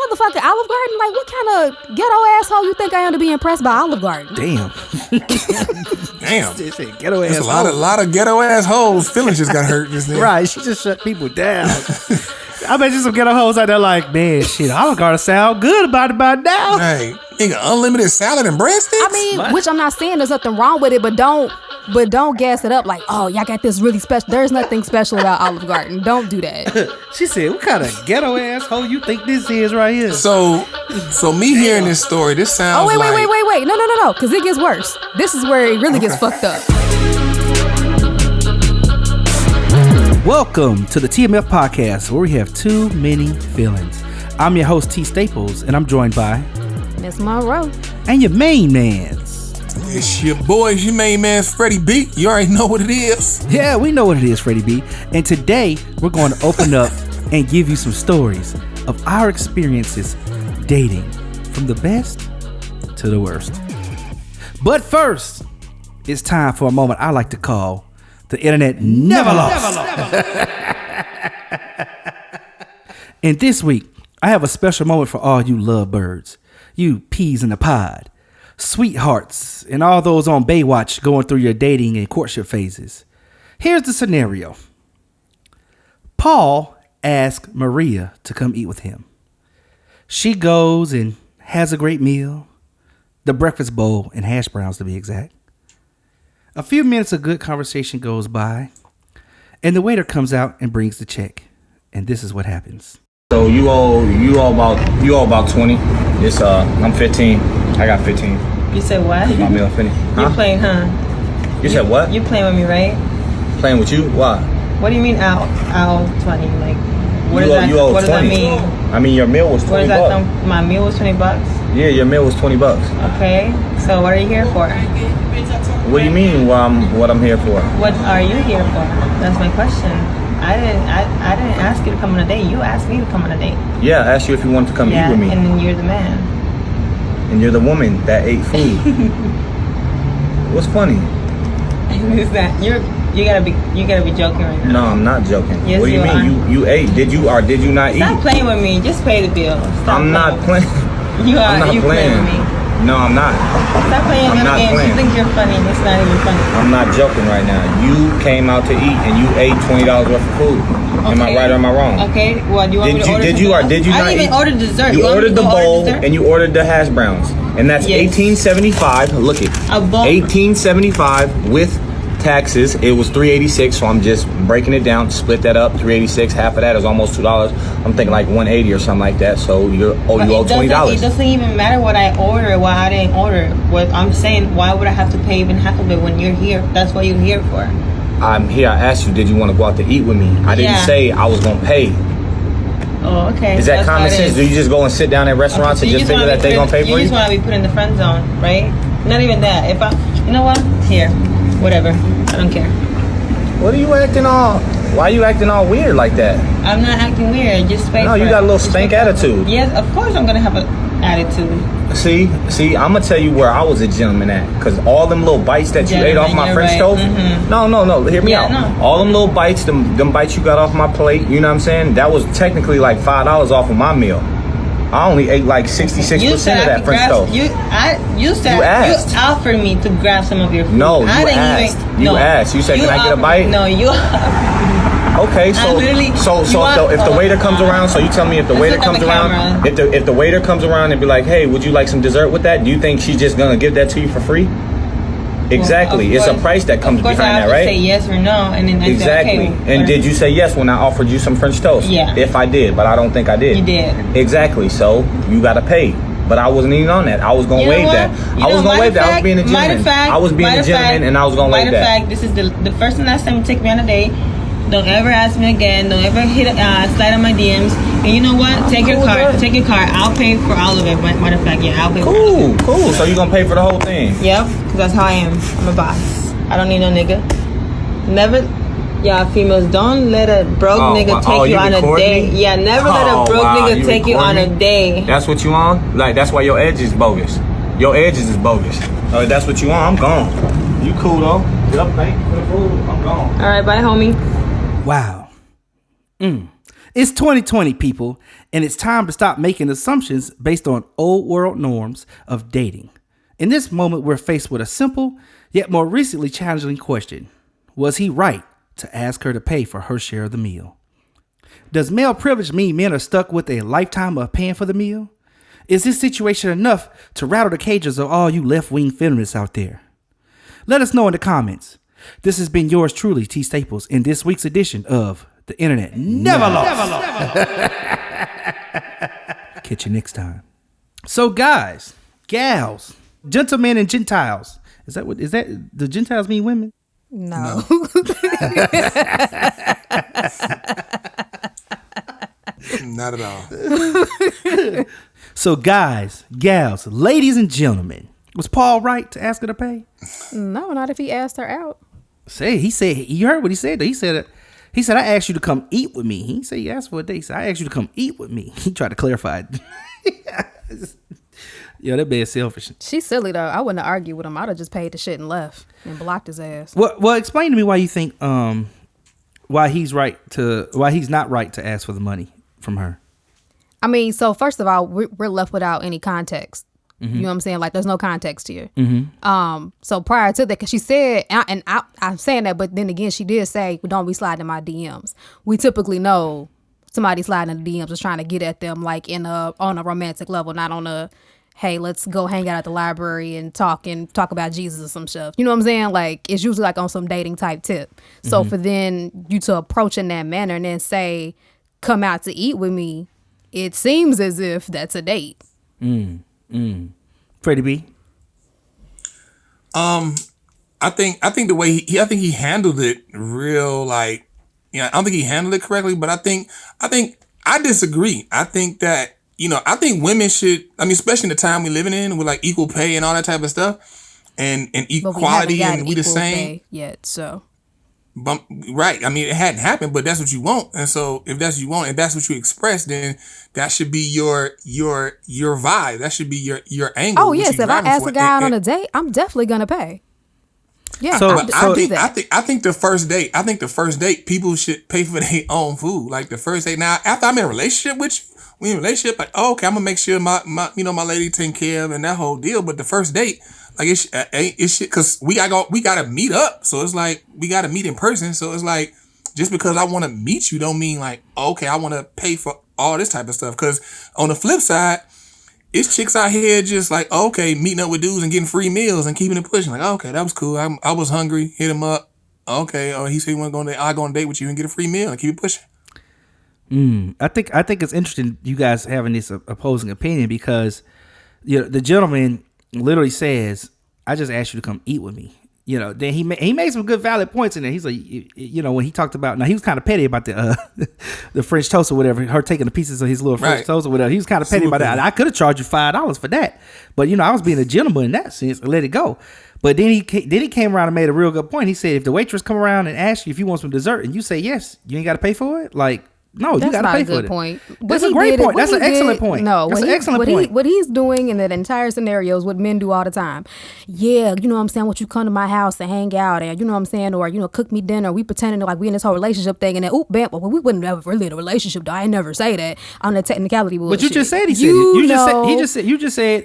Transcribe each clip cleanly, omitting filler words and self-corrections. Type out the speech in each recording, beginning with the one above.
Motherfucker, Olive Garden? Like, what kind of ghetto asshole you think I am to be impressed by Olive Garden? Damn. Ghetto ass. There's a lot of ghetto assholes. Feelings just got hurt just then. Right, she just shut people down. I bet you some ghetto hoes out there like, man, shit, Olive Garden sound good about it by now. Hey, nigga, unlimited salad and breadsticks? I mean, which I'm not saying there's nothing wrong with it, but don't gas it up like, oh, y'all got this really special. There's nothing special about Olive Garden. Don't do that. She said, what kind of ghetto asshole you think this is right here? So me hearing this story, this sounds wait. like... No, because it gets worse. This is where it really gets fucked up. Welcome to the TMF Podcast, where we have too many feelings. I'm your host, T. Staples, and I'm joined by... Miss Munroe. And your main mans. It's your boy, your main man, Freddie B. You already know what it is. Yeah, we know what it is, Freddie B. And today, we're going to open up and give you some stories of our experiences dating, from the best to the worst. But first, it's time for a moment I like to call the Internet Neva LOSS. And this week, I have a special moment for all you lovebirds, you peas in the pod, sweethearts, and all those on Baywatch going through your dating and courtship phases. Here's the scenario. Paul asks Maria to come eat with him. She goes and has a great meal, the breakfast bowl and hash browns to be exact. A few minutes of good conversation goes by, and the waiter comes out and brings the check. And this is what happens. So you owe about 20. It's I'm 15. I got 15. You said what? My meal finished. Huh? You playing, huh? You said what? You playing with me, right? Playing with you? Why? What do you mean out 20? Like, what You owe does 20. that mean? I mean, your meal was 20 bucks. My meal was $20? Yeah, your meal was 20 bucks. Okay. So what are you here for? What do you mean what I'm here for? What are you here for? That's my question. I didn't ask you to come on a date. You asked me to come on a date. Yeah, I asked you if you wanted to come eat with me. And then you're the man. And you're the woman that ate food. What's funny? Is that you gotta be joking right now. No, I'm not joking. Yes, what do you mean? You ate. Did you or did you not eat? Stop playing with me. Just pay the bill. I'm not playing. You are. I'm not You playing with me. No, I'm not. Stop playing I'm not games. playing. You think you're funny. It's not even funny. I'm not joking right now. You came out to eat and you ate $20 worth of food. Okay. Am I right or am I wrong? Okay. Well, do you want me to order Did you or did you I not didn't even eat? order dessert. You ordered the bowl dessert? and you ordered the hash browns. And that's Yes. $18.75. Look it. A bowl. $18.75 with taxes. It was $3.86, so I'm just breaking it down. Split that up. $3.86. Half of that is almost $2. I'm thinking like $1.80 or something like that. So you owe $20. It doesn't even matter what I order, why I didn't order. What I'm saying, why would I have to pay even half of it when you're here? That's what you're here for. I'm here. I asked you, did you want to go out to eat with me? I didn't say I was gonna pay. Oh, okay. Is that common sense? Do you just go and sit down at restaurants and just figure that they're gonna pay for you? You just want to be put in the friend zone, right? Not even that. You know what? Here, whatever. I don't care. What are you acting all? Why are you acting all weird like that? I'm not acting weird. Just pay. No, you got a little stank attitude. Yes, of course I'm gonna have an attitude. See, I'm gonna tell you where I was a gentleman at, cause all them little bites that you ate off my French toast. Mm-hmm. No, hear me out. No. All them little bites, them bites you got off my plate. You know what I'm saying? That was technically like $5 off of my meal. I only ate like 66% of that French toast. You offered me to grab some of your food. No, you asked. You asked. You said, "Can I get a bite?" No, you. Okay, so if the waiter comes around, so you tell me if the waiter comes around, if the waiter comes around and be like, hey, would you like some dessert with that? Do you think she's just gonna give that to you for free? Exactly, well, it's a price that comes behind that, right? Say yes or no, and then exactly. Say, okay, and did you say yes when I offered you some French toast? Yeah. If I did, but I don't think I did. You did. Exactly. So you gotta pay. But I wasn't even on that. I was gonna waive that. I was gonna waive that. I was being a gentleman. I was being a gentleman, and I was gonna waive that. Matter of fact, this is the first and last time you take me on a date. Don't ever ask me again. Don't ever slide on my DMs. And you know what? Take your card. Take your card. I'll pay for all of it. Matter of fact, yeah, I'll pay for all of it. Cool. So you're gonna pay for the whole thing? Yep, because that's how I am. I'm a boss. I don't need no nigga. Never. Y'all females, don't let a broke nigga take you on a date. Yeah, never let a broke nigga take you on a date. That's what you on? Like, that's why your edge is bogus. Your edges is bogus. Oh, that's what you on? I'm gone. You cool though? Get up, thank you for the food. I'm gone. All right, bye, homie. Wow. It's 2020, people, and it's time to stop making assumptions based on old world norms of dating. In this moment, we're faced with a simple, yet more recently challenging question. Was he right to ask her to pay for her share of the meal? Does male privilege mean men are stuck with a lifetime of paying for the meal? Is this situation enough to rattle the cages of all you left-wing feminists out there? Let us know in the comments. This has been yours truly, T. Staples, in this week's edition of The Internet Never Lost. Catch you next time. So guys, gals, gentlemen and Gentiles. Is that the Gentiles mean women? No. Not at all. So guys, gals, ladies and gentlemen, was Paul right to ask her to pay? No, not if he asked her out. You heard what he said though. He said I asked you to come eat with me. He didn't say you asked for a date. He said I asked you to come eat with me. He tried to clarify it. Yo, that man's selfish. She's silly though. I wouldn't have argued with him. I'd have just paid the shit and left and blocked his ass. Well, explain to me why you think why he's not right to ask for the money from her. I mean, so first of all, we're left without any context. Mm-hmm. You know what I'm saying? Like, there's no context here. Mm-hmm. So prior to that, because she said, I'm saying that, but then again, she did say, well, don't be sliding in my DMs. We typically know somebody sliding in the DMs is trying to get at them, like on a romantic level, not on a, hey, let's go hang out at the library and talk about Jesus or some stuff. You know what I'm saying? Like, it's usually like on some dating type tip. So for then you to approach in that manner and then say, come out to eat with me, it seems as if that's a date. Freddie B. I think the way he handled it real, like, I don't think he handled it correctly, but I think I disagree. I think that, I think women should, especially in the time we're living in with like equal pay and all that type of stuff and equality and we the same yet. So. But, right. It hadn't happened, but that's what you want. And so if that's what you want and that's what you express, then that should be your vibe. That should be your angle. Oh, yes. If I ask a guy out on a date, I'm definitely going to pay. Yeah. I think the first date, people should pay for their own food. Like the first date. Now, after I'm in a relationship with you, we in a relationship, like, oh, okay, I'm gonna make sure my lady taken care of and that whole deal. But the first date, like it's shit, because we gotta meet up. So it's like we gotta meet in person. So it's like just because I want to meet you don't mean like, okay, I want to pay for all this type of stuff. Because on the flip side, it's chicks out here just like, okay, meeting up with dudes and getting free meals and keeping it pushing. Like, okay, that was cool. I was hungry. Hit him up. Okay, he said he want to go on a date. I go on a date with you and get a free meal and keep it pushing. I think it's interesting you guys having this opposing opinion because the gentleman literally says, I just asked you to come eat with me. Then he made some good valid points in there. He's like, when he talked about, now he was kind of petty about the French toast or whatever, her taking the pieces of his little French toast or whatever. He was kind of petty about that. I could have charged you $5 for that, but I was being a gentleman in that sense and let it go. But then he came around and made a real good point. He said, if the waitress come around and ask you if you want some dessert and you say yes, you ain't got to pay for it. Like, no, you got to pay for it. That's not a good point. That's a great point. That's an excellent point. No, that's an excellent point. What he's doing in that entire scenario is what men do all the time. Yeah, you know what I'm saying? Won't you come to my house and hang out and, you know what I'm saying? Or, cook me dinner. We pretending to like we in this whole relationship thing and then, bam, well, we wouldn't ever really in a relationship though. I ain't never say that on the technicality bullshit. But you just said he said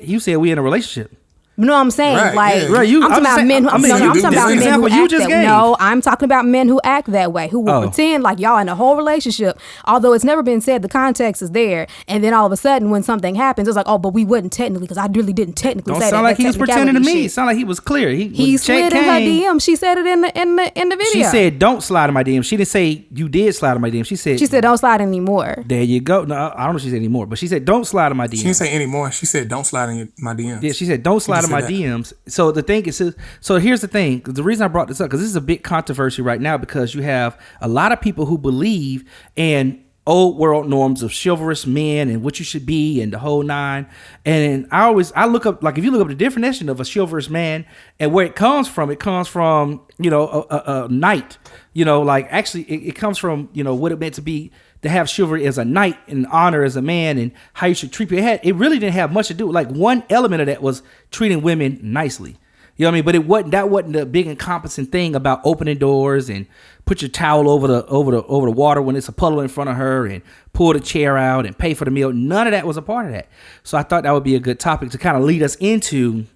it. You said we in a relationship. You know what I'm saying? Right, like, yeah. I'm talking about men who act that way. No, I'm talking about men who act that way, who will pretend like y'all in a whole relationship, although it's never been said, the context is there. And then all of a sudden, when something happens, it's like, oh, but we wouldn't technically, because I really didn't technically say that. Don't sound like he was pretending to me. It sounded like he was clear. He slid in her DM. She said it in the video. She said, don't slide in my DM. She didn't say you did slide in my DM. She said, don't slide anymore. There you go. No, I don't know if she said anymore, but she said, don't slide in my DM. She didn't say anymore. She said, don't slide in my DMs. Yeah, she said, don't slide in my DMs. So the thing is, so here's the thing. The reason I brought this up, because this is a big controversy right now, because you have a lot of people who believe in old world norms of chivalrous men and what you should be and the whole nine. And I look up, like if you look up the definition of a chivalrous man and where it comes from, a knight, like actually it comes from, what it meant to be, to have chivalry as a knight and honor as a man and how you should treat your head. It really didn't have much to do with, like, one element of that was treating women nicely. You know what I mean? But that wasn't the big encompassing thing about opening doors and put your towel over the water when it's a puddle in front of her and pull the chair out and pay for the meal. None of that was a part of that. So I thought that would be a good topic to kind of lead us into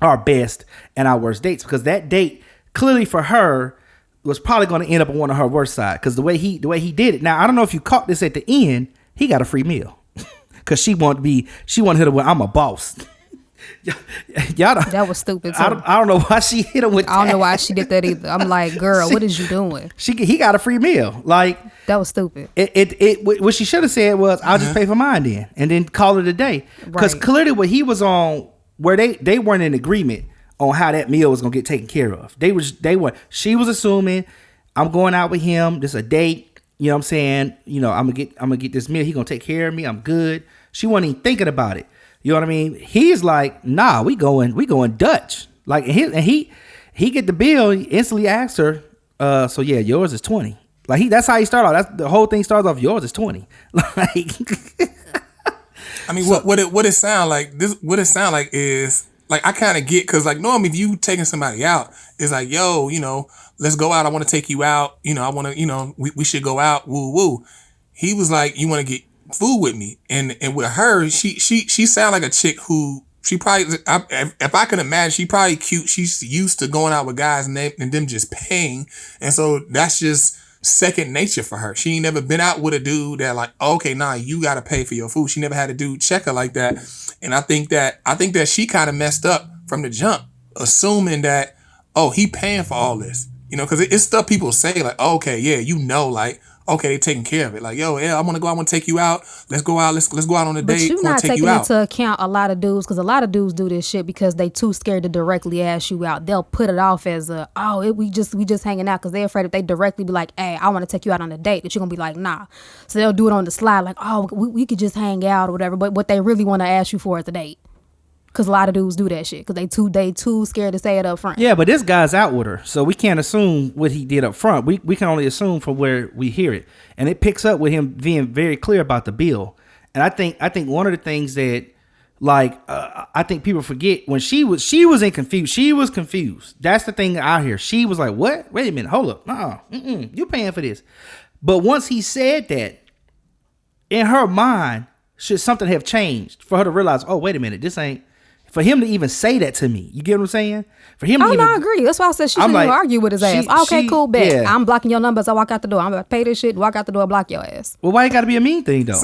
our best and our worst dates, because that date clearly for her was probably going to end up on one of her worst side, because the way he did it. Now I don't know if you caught this at the end. He got a free meal because she wanted her to win. I'm a boss. Y'all that was stupid too. I don't know why she hit him with I don't know why she did that either. I'm like, girl, what is you doing? He got a free meal. Like, that was stupid. What she should have said was, I'll just pay for mine then, and then call it a day. Because clearly what he was on, where they weren't in agreement on how that meal was gonna get taken care of. She was assuming, I'm going out with him, this is a date, you know what I'm saying? You know, I'm gonna get this meal, he gonna take care of me, I'm good. She wasn't even thinking about it. You know what I mean? He's like, nah, we going Dutch. Like, and he get the bill. He instantly asked her, so yeah, yours is 20. Like, that's how he started off. That's the whole thing starts off. Yours is 20. Like, I mean, what it sound like? What it sound like is like, I kind of get, because like normally if you taking somebody out, it's like, yo, you know, let's go out. I want to take you out. You know, I want to, you know, we should go out. Woo woo. He was like, you want to get food with me, and with her, she sound like a chick who she probably, if I can imagine, she probably cute. She's used to going out with guys and them just paying, and so that's just second nature for her. She ain't never been out with a dude that like, okay, nah, you gotta pay for your food. She never had a dude check her like that, and I think that she kind of messed up from the jump, assuming that, oh, he paying for all this, you know, because it's stuff people say like, oh, okay, yeah, you know, like, okay, they taking care of it. Like, yo, yeah, I want to take you out. Let's go out. Let's go out on a date. But you're not taking into account a lot of dudes, because a lot of dudes do this shit because they too scared to directly ask you out. They'll put it off as we just hanging out, because they're afraid if they directly be like, hey, I want to take you out on a date, that you're gonna be like, nah. So they'll do it on the slide, like, oh, we could just hang out or whatever. But what they really want to ask you for is a date. Because a lot of dudes do that shit because they too scared to say it up front. Yeah, but this guy's out with her, so we can't assume what he did up front. We can only assume from where we hear it, and it picks up with him being very clear about the bill. And I think one of the things that, like, I think people forget, when she was confused. She was confused. That's the thing out here. She was like, "What? Wait a minute, hold up, you paying for this?" But once he said that, in her mind, should something have changed for her to realize, oh, wait a minute, this ain't. For him to even say that to me, you get what I'm saying? For him, I agree. That's why I said she shouldn't even argue with his ass. Okay, cool, bet. Yeah. I'm blocking your numbers. I walk out the door. I'm about to pay this shit. Walk out the door. Block your ass. Well, why it got to be a mean thing though?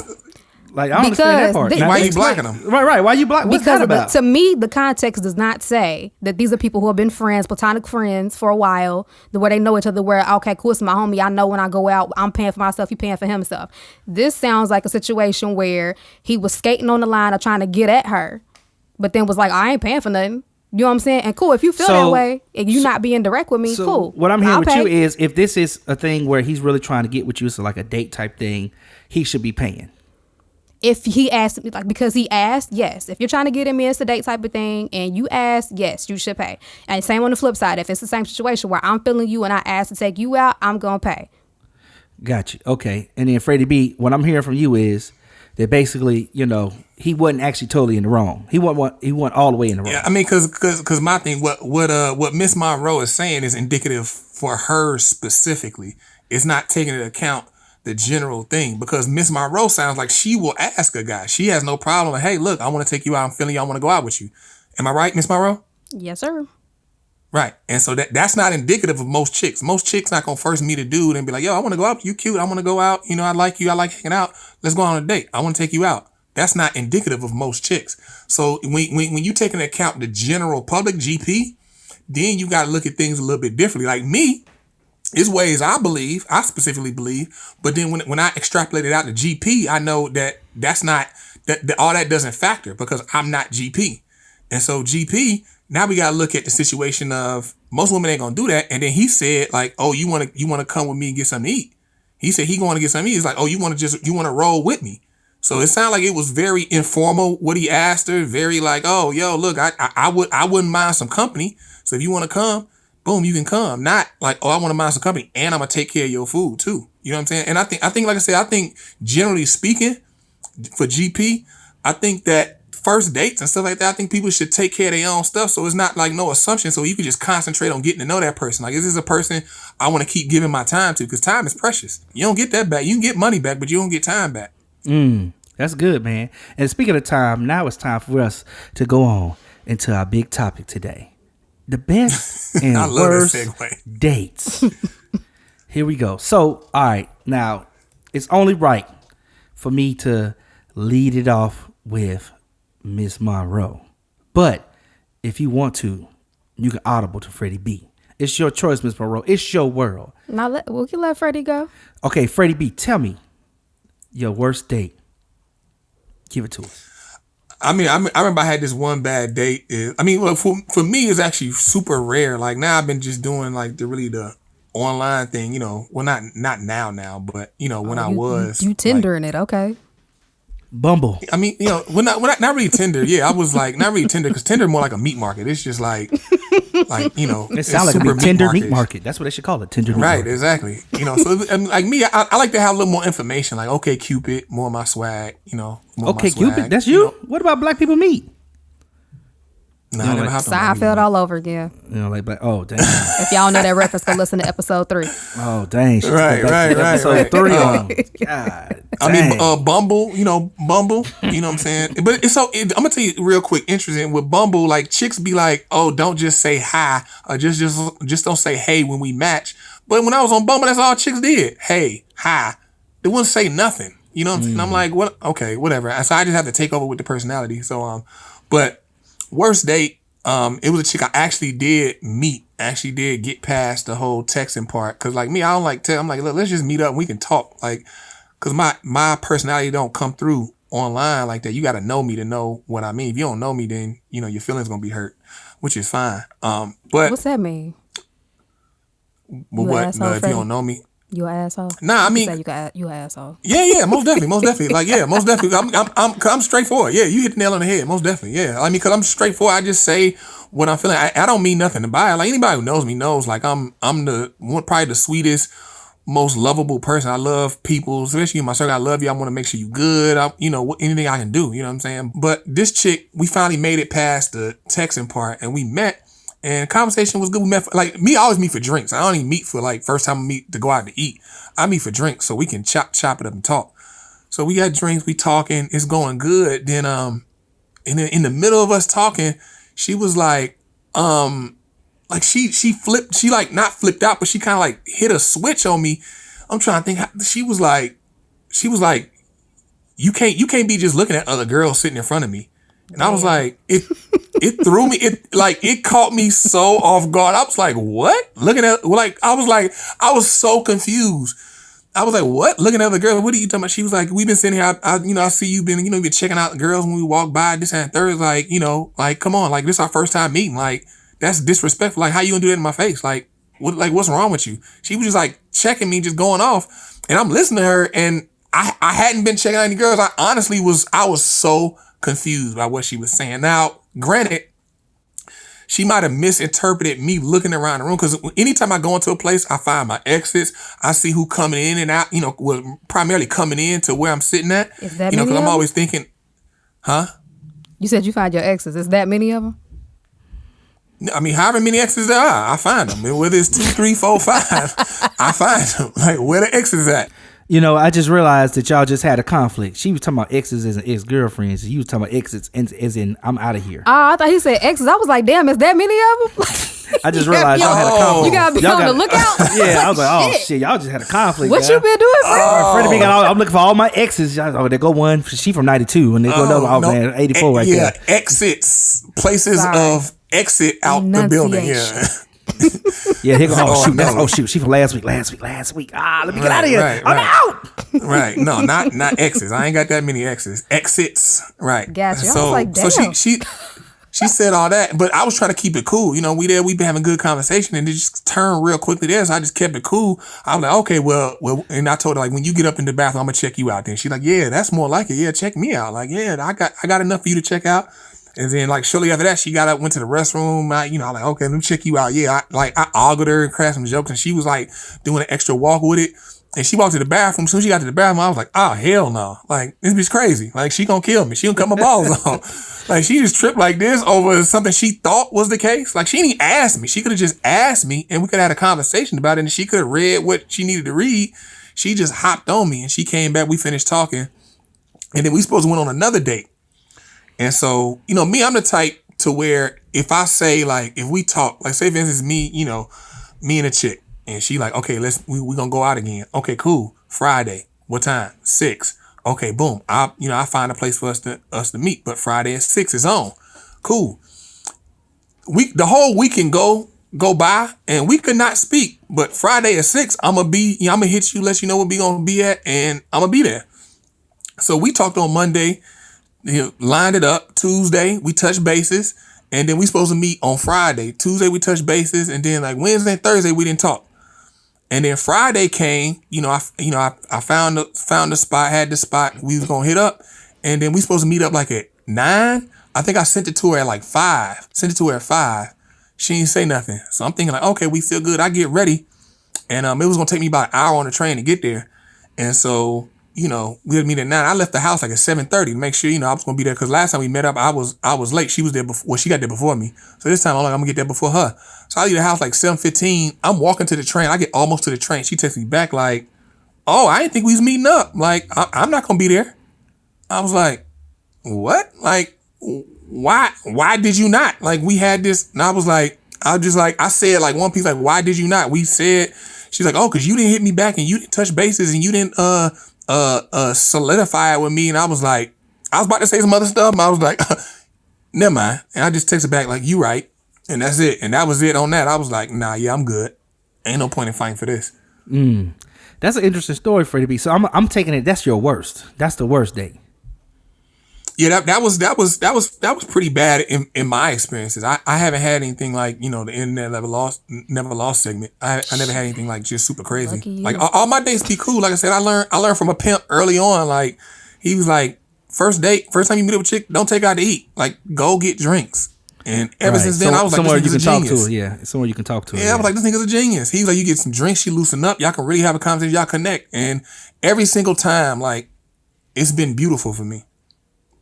Like, I don't understand that part. Why you blocking them? Right. Why you blocking? What's that about? To me, the context does not say that these are people who have been friends, platonic friends for a while, the way they know each other. Where, okay, cool, it's my homie. I know when I go out, I'm paying for myself. He paying for himself. This sounds like a situation where he was skating on the line of trying to get at her, but then was like, I ain't paying for nothing. You know what I'm saying? And cool, if you feel that way and you not being direct with me, cool. What I'm hearing with you is, if this is a thing where he's really trying to get with you, so like a date type thing, he should be paying. If he asked, like, because he asked, yes. If you're trying to get him in, it's a date type of thing, and you ask, yes, you should pay. And same on the flip side, if it's the same situation where I'm feeling you and I ask to take you out, I'm gonna pay. Got you. Okay. And then Freddie B, what I'm hearing from you is that basically, you know, he wasn't actually totally in the wrong. He wasn't all the way in the wrong. Yeah, I mean, because my thing, what Miss Munroe is saying is indicative for her specifically. It's not taking into account the general thing, because Miss Munroe sounds like she will ask a guy. She has no problem. Like, hey, look, I want to take you out. I'm feeling you. I want to go out with you. Am I right, Miss Munroe? Yes, sir. Right. And so that's not indicative of most chicks. Most chicks not gonna first meet a dude and be like, yo, I want to go out. You cute. I want to go out. You know, I like you. I like hanging out. Let's go on a date. I want to take you out. That's not indicative of most chicks. So when you take into account the general public GP, then you got to look at things a little bit differently. Like me, it's ways I specifically believe, but then when I extrapolate it out to GP, I know that's not, that all that doesn't factor because I'm not GP. And so GP, now we got to look at the situation of most women ain't going to do that. And then he said like, oh, you want to come with me and get something to eat. He said he going to get something to eat. He's like, oh, you want to roll with me. So it sounded like it was very informal what he asked her. Very like, oh, yo, look, I wouldn't mind some company. So if you want to come, boom, you can come. Not like, oh, I want to mind some company and I'm gonna take care of your food too. You know what I'm saying? And I think, like I said, I think generally speaking, for GP, I think that first dates and stuff like that, I think people should take care of their own stuff. So it's not like no assumption. So you can just concentrate on getting to know that person. Like, is this a person I want to keep giving my time to? Because time is precious. You don't get that back. You can get money back, but you don't get time back. That's good, man. And speaking of time, now it's time for us to go on into our big topic today. The best and worst dates. Here we go. So, all right. Now, it's only right for me to lead it off with Miss Munroe. But if you want to, you can audible to Freddie B. It's your choice, Miss Munroe. It's your world. Now, we can let Freddie go. Okay, Freddie B, tell me your worst date. Give it to us. I remember I had this one bad date. For me, it's actually super rare. Like, now I've been just doing like the online thing, well, not now, but when I was. You Tindering it, okay. Bumble. I mean, not really Tinder. Yeah, I was like, not really Tinder, because Tinder more like a meat market. It's just like it sounds like a Tinder meat market. That's what they should call it, Tinder meat market. Right, exactly. So like me, I like to have a little more information. Like, okay, Cupid, more of my swag. More okay, Cupid, that's you. What about Black People Meet? No, I never happened. Seinfeld all over again. Like, oh, dang. If y'all know that reference, go listen to episode 3. Oh, dang. Right. Episode 3 on. God. I mean, Bumble, Bumble, you know what I'm saying? But I'm going to tell you real quick, interesting. With Bumble, like, chicks be like, oh, don't just say hi, or just don't say hey when we match. But when I was on Bumble, that's all chicks did. Hey, hi. They wouldn't say nothing. You know what I'm saying? I'm like, what? Okay, whatever. So I just have to take over with the personality. So, but worst date, it was a chick I actually did meet. Actually did get past the whole texting part. Cause like me, I don't like I'm like, look, let's just meet up and we can talk. Like, cause my personality don't come through online like that. You got to know me to know what I mean. If you don't know me, then your feelings gonna be hurt, which is fine. But what's that mean? Well, what? If you don't know me, you an asshole? Nah, I mean, you an asshole. Yeah, most definitely. Like, yeah, most definitely. I'm straightforward. Yeah, you hit the nail on the head. Most definitely. Yeah, I mean, cause I'm straightforward. I just say what I'm feeling. I don't mean nothing to buy. Like, anybody who knows me knows. Like, I'm probably the sweetest, most lovable person. I love people, especially in my circle. I love you. I want to make sure you good. Anything I can do. You know what I'm saying? But this chick, we finally made it past the texting part, and we met. And conversation was good. We met I always meet for drinks. I don't even meet for first time I meet to go out to eat. I meet for drinks so we can chop it up and talk. So we got drinks, we talking, it's going good. Then in the middle of us talking, she was like she flipped, she like not flipped out, but she kind of like hit a switch on me. I'm trying to think. She was like, you can't be just looking at other girls sitting in front of me. And I was like, it threw me, it caught me so off guard. I was like, what? I was so confused. I was like, what? Looking at the girl, what are you talking about? She was like, we've been sitting here, I see you been, you've been checking out the girls when we walk by, this and third, come on, this is our first time meeting. Like, that's disrespectful. Like, how you gonna do that in my face? Like, what's wrong with you? She was just checking me, just going off. And I'm listening to her, and I hadn't been checking out any girls. I was so confused by what she was saying. Now, granted, she might have misinterpreted me looking around the room, because anytime I go into a place, I find my exits. I see who coming in and out, primarily coming in to where I'm sitting at. Is that because I'm always thinking, huh? You said you find your exes. Is that many of them? I mean, however many exes there are, I find them. And whether it's 2, 3, 4, 5, I find them. Like, where the exes at? I just realized that y'all just had a conflict. She was talking about exes as in ex-girlfriends. You was talking about exes as in I'm out of here. Oh, I thought he said exes. I was like, damn, is that many of them? I just realized y'all had a conflict. You gotta be on the lookout. Yeah, I was like, oh shit, y'all just had a conflict. What you been doing, Fred? Freddie, I'm looking for all my exes. They go one. She from 92, and they go another. Man, 84 right there. Yeah, exits, places of exit out the building. Yeah. Yeah, he go, shoot, she from last week. Let me get out of here. I'm out. Right. No, not exes. I ain't got that many exes. Exits. Right. Gotcha. So, I was like, damn. So she said all that, but I was trying to keep it cool. We been having good conversation, and it just turned real quickly there. So I just kept it cool. I was like, okay, well, and I told her, when you get up in the bathroom, I'm gonna check you out. Then she's like, yeah, that's more like it. Yeah, check me out. Like, yeah, I got enough for you to check out. And then shortly after that, she got up, went to the restroom. I'm like, okay, let me check you out. Yeah, I ogled her and cracked some jokes, and she was doing an extra walk with it. And she walked to the bathroom. As soon as she got to the bathroom, I was like, oh, hell no. Like, this bitch crazy. Like, she gonna kill me. She gonna cut my balls off. Like, she just tripped like this over something she thought was the case. Like, she didn't even ask me. She could have just asked me and we could have had a conversation about it and she could have read what she needed to read. She just hopped on me and she came back. We finished talking. And then we supposed to went on another date. And so, you know, me, I'm the type to where if I say, like, if we talk, like, say, for instance, me, you know, me and a chick. And she like, okay, we gonna go out again. Okay, cool. Friday. What time? 6. Okay, boom. I find a place for us to meet. But Friday at 6 is on. Cool. The whole weekend go by and we could not speak. But Friday at 6, I'm gonna hit you, let you know where we gonna be at, and I'm gonna be there. So we talked on Monday, lined it up. Tuesday, we touched bases, and then we supposed to meet on Friday. Tuesday we touched bases, and then like Wednesday and Thursday we didn't talk. And then Friday came, I found the spot, had the spot we was gonna hit up, and then we supposed to meet up like at 9. I think I sent it to her at like 5. Sent it to her at 5. She didn't say nothing. So I'm thinking like, okay, we feel good. I get ready, and it was gonna take me about an hour on the train to get there, and so we had meet at 9. I left the house like at 7:30 to make sure I was gonna be there because last time we met up, I was late. She was there before. Well, she got there before me. So this time I'm like, I'm gonna get there before her. So I leave the house like 7:15. I'm walking to the train. I get almost to the train. She texts me back like, "Oh, I didn't think we was meeting up. Like, I'm not gonna be there." I was like, "What? Like, why? Why did you not? Like, we had this." And I said like one piece like, "Why did you not?" We said. She's like, "Oh, because you didn't hit me back and you didn't touch bases and you didn't solidify it with me." And I was like, I was about to say some other stuff, but I was like, never mind. And I just texted back like, "You right." And that's it. And that was it on that. I was like, nah, yeah, I'm good. Ain't no point in fighting for this. That's an interesting story for it to be. So I'm taking it. That's your worst. That's the worst date. Yeah, that was pretty bad in my experiences. I haven't had anything like, the Internet Never Lost segment. I never had anything like just super crazy. Like all my dates be cool. Like I said, I learned from a pimp early on. Like he was like, first time you meet up with a chick, don't take her out to eat. Like go get drinks. And ever since then, I was like, somewhere you can talk to her. Yeah, somewhere you can talk to her. Yeah, I was like, this nigga's a genius. He was like, you get some drinks, she loosen up, y'all can really have a conversation, y'all connect. And every single time, like, it's been beautiful for me.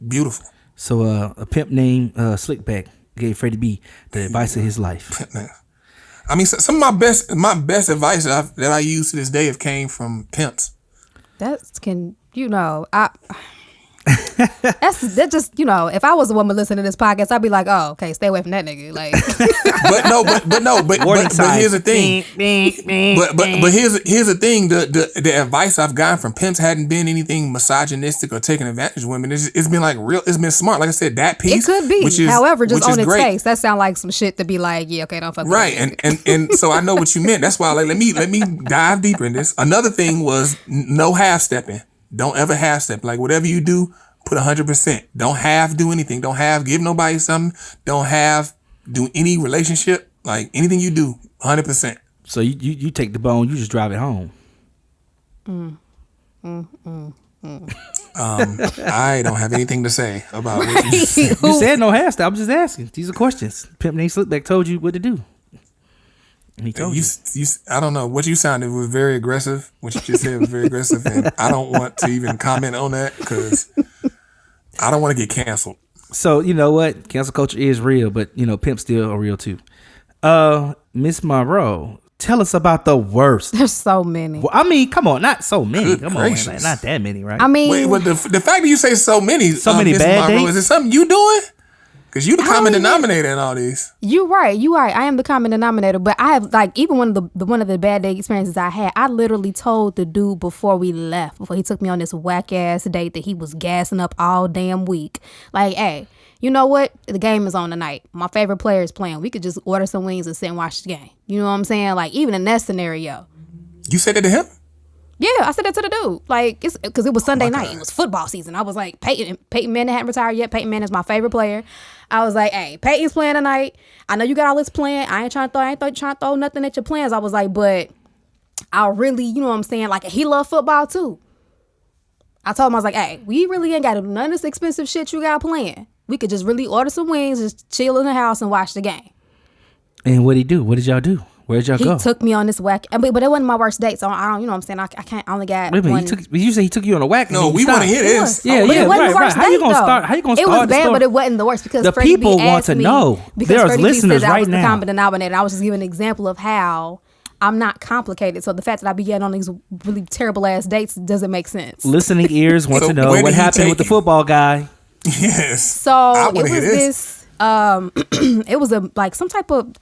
Beautiful. So a pimp named Slickback gave Freddie B the advice of his life. I mean, some of my best advice that I use to this day have came from pimps. That's just if I was a woman listening to this podcast, I'd be like, oh, okay, stay away from that nigga. Like, but here's the thing. But here's the thing. The advice I've gotten from pimps hadn't been anything misogynistic or taking advantage of women. It's been like real. It's been smart. Like I said, that piece. It could be. However, just on its great. face, that sound like some shit to be like, yeah, okay, don't fuck with right. And so I know what you meant. That's why let me dive deeper in this. Another thing was no half stepping. Don't ever half step. Like whatever you do, put 100%. Don't half do anything. Don't half give nobody something. Don't half do any relationship. Like anything you do, 100%. So you take the bone, you just drive it home. I don't have anything to say about what you said. You said no half step. I'm just asking. These are questions. Pimp named Slickback told you what to do. He told you. I don't know. What you sounded was very aggressive. What you just said was very aggressive, and I don't want to even comment on that because I don't want to get canceled. So you know what? Cancel culture is real, but pimps still are real too. Miss Munroe, tell us about the worst. There's so many. Well, I mean, come on, not so many. Good come gracious. on, not that many, right? I mean, wait, but the fact that you say so many Miss bad Munroe, dates? Is it something you doing? Because you the common denominator in all these. You're right. I am the common denominator. But I have even one of the bad day experiences I had. I literally told the dude before we left, before he took me on this whack ass date that he was gassing up all damn week. Like, hey, you know what? The game is on tonight. My favorite player is playing. We could just order some wings and sit and watch the game. You know what I'm saying? Like even in that scenario. You said that to him? Yeah, I said that to the dude. Like, it's because it was Sunday night. It was football season. I was like, Peyton Manning hadn't retired yet. Peyton Manning is my favorite player. I was like, hey, Peyton's playing tonight. I know you got all this plan. I ain't trying to throw nothing at your plans. I was like, but I really, you know what I'm saying? Like, he loved football too. I told him, I was like, hey, we really ain't got to do none of this expensive shit you got planned. We could just really order some wings, just chill in the house and watch the game. And what'd he do? What did y'all do? Where'd y'all go? He took me on this whack, but it wasn't my worst date, so I don't, you know what I'm saying? I can't, I only got Wait a one. minute, you say he took you on a whack? No, we want to hear this. Yeah, But yeah, it wasn't right, the right. worst How you date, gonna though. start? How you gonna It start was the bad, story? but it wasn't the worst because The Freddie people B want asked to me, know. because There's Freddie B listeners said I right was the now. common denominator. I was just giving an example of how I'm not complicated. So the fact that I be getting on these really terrible ass dates doesn't make sense. Listening ears want So to know where what did he happened take with the you? football guy. Yes. So I it wanna was hear this. it was like some type of,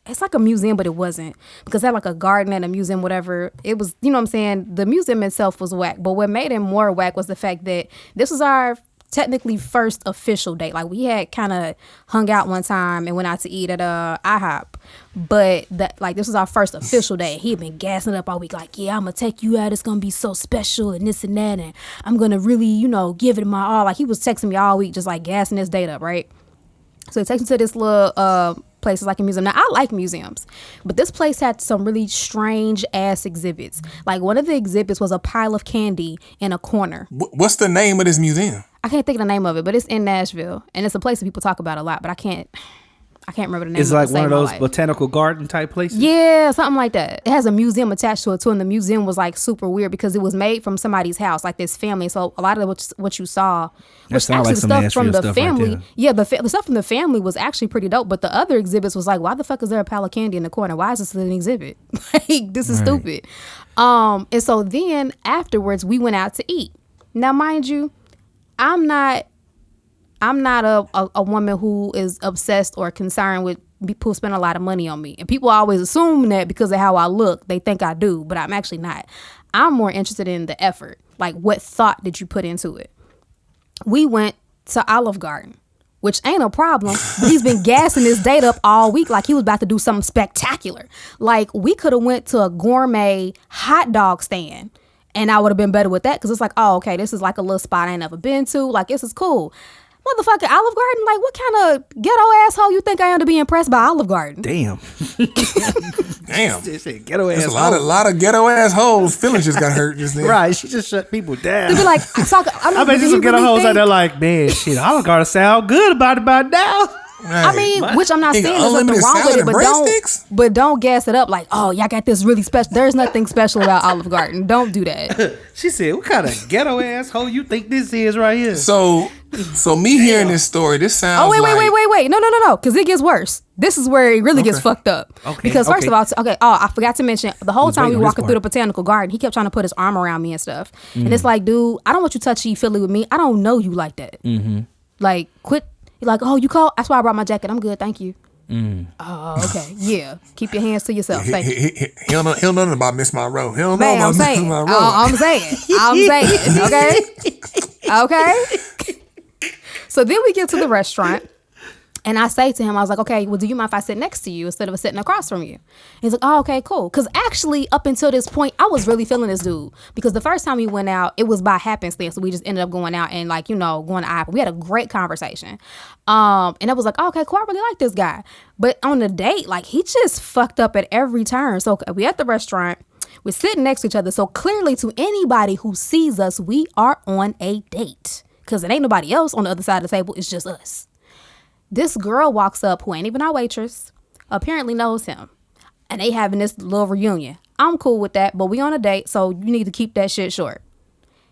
it's like a museum, but it wasn't, because it had like a garden and a museum, whatever. It was, you know what I'm saying? The museum itself was whack, but what made it more whack was the fact that this was our technically first official date. Like we had kind of hung out one time and went out to eat at IHOP, but this was our first official date. He had been gassing it up all week, like, yeah, I'm gonna take you out, it's gonna be so special and this and that, and I'm gonna really, you know, give it my all. Like he was texting me all week just like gassing this date up, right? So he takes me to this little places like a museum. Now I like museums, but this place had some really strange ass exhibits. Like one of the exhibits was a pile of candy in a corner. What's the name of this museum? I can't think of the name of it, but it's in Nashville, and it's a place that people talk about a lot, but I can't remember the name. It's of it like to one save of my those life. botanical garden type places. Yeah, something like that. It has a museum attached to it too, and the museum was like super weird because it was made from somebody's house, like this family. So a lot of what you saw, That which sound actually like the some stuff Nashville from the stuff right family, there. yeah, the stuff from the family was actually pretty dope. But the other exhibits was like, why the fuck is there a pile of candy in the corner? Why is this an exhibit? Like this is stupid. And so then afterwards we went out to eat. Now, mind you, I'm not a woman who is obsessed or concerned with people who spend a lot of money on me. And people always assume that because of how I look, they think I do, but I'm actually not. I'm more interested in the effort. Like, what thought did you put into it? We went to Olive Garden, which ain't a problem, but he's been gassing this date up all week like he was about to do something spectacular. Like, we could have went to a gourmet hot dog stand, and I would have been better with that because it's like, oh, okay, this is like a little spot I ain't never been to. Like, this is cool. Motherfucker, Olive Garden? Like, what kind of ghetto asshole you think I am to be impressed by Olive Garden? Damn. Damn. Ghetto There's ass. a lot of ghetto assholes. Feelings just got hurt just then. Right, she just shut people down. To be like, I bet you some ghetto hoes out there like, man, shit, Olive Garden sound good about now. I mean, which I'm not Nigga, saying there's nothing unlimited wrong with salad it, and but don't gas it up like, oh, y'all got this really special. There's nothing special about Olive Garden. Don't do that. She said, what kind of ghetto asshole you think this is right here? So me hearing this story, this sounds Oh, wait. No. Because it gets worse. This is where it really gets fucked up. Okay, Because first of all, I forgot to mention, the whole time we waiting on walking this through the part. botanical garden, he kept trying to put his arm around me and stuff. And it's like, dude, I don't want you touchy-feely with me. I don't know you like that. Mm-hmm. Like, quit. You're like, oh, you call? That's why I brought my jacket. I'm good. Thank you. Oh, okay. Yeah. Keep your hands to yourself. Thank you. he don't know nothing about Miss Monroe. He don't know Man, about I'm Miss saying. Monroe. I'm saying. Okay. So then we get to the restaurant, and I say to him, I was like, okay, well, do you mind if I sit next to you instead of sitting across from you? He's like, oh, okay, cool. Because actually, up until this point, I was really feeling this dude. Because the first time we went out, it was by happenstance. So we just ended up going out and, like, you know, going to IHOP. We had a great conversation. And I was like, oh, okay, cool. I really like this guy. But on the date, like, he just fucked up at every turn. So we at the restaurant. We're sitting next to each other. So clearly, to anybody who sees us, we are on a date. Because it ain't nobody else on the other side of the table. It's just us. This girl walks up who ain't even our waitress, apparently knows him, and they having this little reunion. I'm cool with that, but we on a date, so you need to keep that shit short.